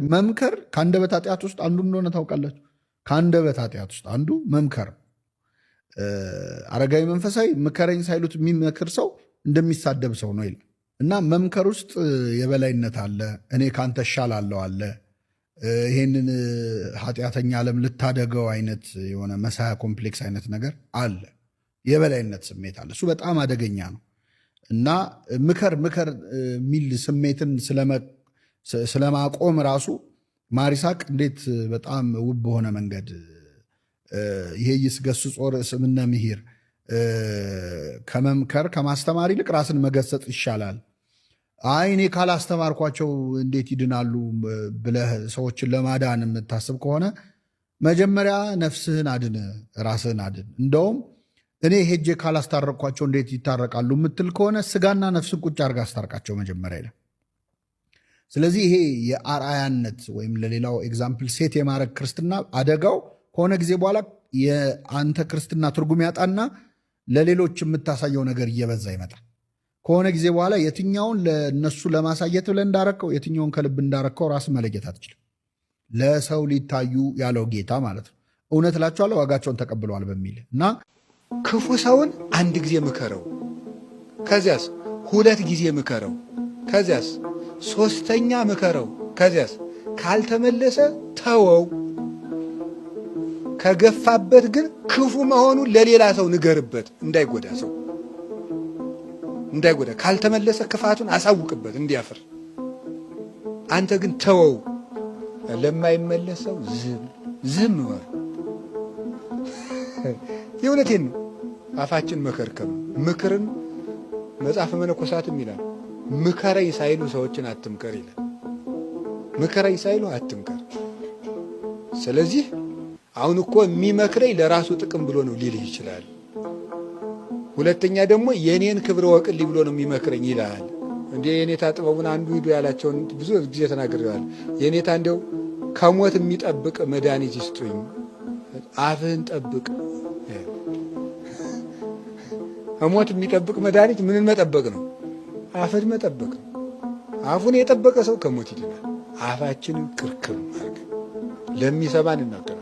መምከር ከአንደበት ኃጢአት ውስጥ አንዱ እንደሆነ ታውቃላችሁ። ከአንደበት ኃጢአት ውስጥ አንዱ መምከር። አረጋዊ መንፈሳዊ ምከረኝ ሳይሉት የሚመክር ሰው እንደሚሳደብ ሰው ነው ይላል። እና መምከር ውስጥ የበላይነት አለ። እኔ ካንተ እሻላለሁ አለ። ይሄንን ኃጢአተኛ ዓለም ልታደገው አይነት የሆነ መሳያ ኮምፕሌክስ አይነት ነገር አለ። የበላይነት ስሜት አለ። እሱ በጣም አደገኛ ነው። እና ምከር የሚል ስሜትን ስለማቆም ራሱ ማር ይስሐቅ እንዴት በጣም ውብ በሆነ መንገድ ይሄ ይስገስጾ ርእስምነ ምሂር ከመምከር ከማስተማር ይልቅ ራስን መገሰጽ ይሻላል። አይ እኔ ካላስተማርኳቸው እንዴት ይድናሉ ብለህ ሰዎችን ለማዳን የምታስብ ከሆነ መጀመሪያ ነፍስህን አድን፣ ራስህን አድን። እንደውም እኔ ሄጄ ካላስታረቅኳቸው እንዴት ይታረቃሉ የምትል ከሆነ ስጋና ነፍስን ቁጭ አድርጋ አስታርቃቸው መጀመሪያ ይላል። ስለዚህ ይሄ የአርአያነት ወይም ለሌላው ኤግዛምፕል ሴት የማድረግ ክርስትና አደጋው ከሆነ ጊዜ በኋላ የአንተ ክርስትና ትርጉም ያጣና ለሌሎች የምታሳየው ነገር እየበዛ ይመጣል። ከሆነ ጊዜ በኋላ የትኛውን ለነሱ ለማሳየት ብለህ እንዳረከው የትኛውን ከልብ እንዳረከው ራስ መለየት አትችልም። ለሰው ሊታዩ ያለው ጌታ ማለት ነው። እውነት እላችኋለሁ ዋጋቸውን ተቀብለዋል በሚል እና ክፉ ሰውን አንድ ጊዜ ምከረው፣ ከዚያስ 2 ጊዜ ምከረው፣ ከዚያስ 3ኛ ምከረው፣ ከዚያስ ካልተመለሰ ተወው። ከገፋበት ግን ክፉ መሆኑን ለሌላ ሰው ንገርበት፣ እንዳይጎዳ ሰው እንዳይጎዳ። ካልተመለሰ ክፋቱን አሳውቅበት እንዲያፍር። አንተ ግን ተወው። ለማይመለሰው ዝም በል። የእውነቴን ነው። አፋችን መከርከም ምክርን መጽሐፈ መነኮሳትም ይላል ምከረኝ ሳይሉ ሰዎችን አትምከር ይላል። ምከረኝ ሳይሉ አትምከር። ስለዚህ አሁን እኮ የሚመክረኝ ለራሱ ጥቅም ብሎ ነው ሊልህ ይችላል። ሁለተኛ ደግሞ የኔን ክብር ወቅልኝ ብሎ ነው የሚመክረኝ ይላል። እንዴ የኔታ ጥበቡን አንዱ ሂዱ ያላቸውን ብዙ ጊዜ ተናግረዋል። የኔታ እንደው ከሞት የሚጠብቅ መድኃኒት ይስጡኝ፣ አፍህን ጠብቅ። ከሞት የሚጠብቅ መድኃኒት ምንን መጠበቅ ነው? አፍን መጠበቅ ነው። አፉን የጠበቀ ሰው ከሞት ይድናል። አፋችንን ክርክም አድርገን ለሚሰማን እናገር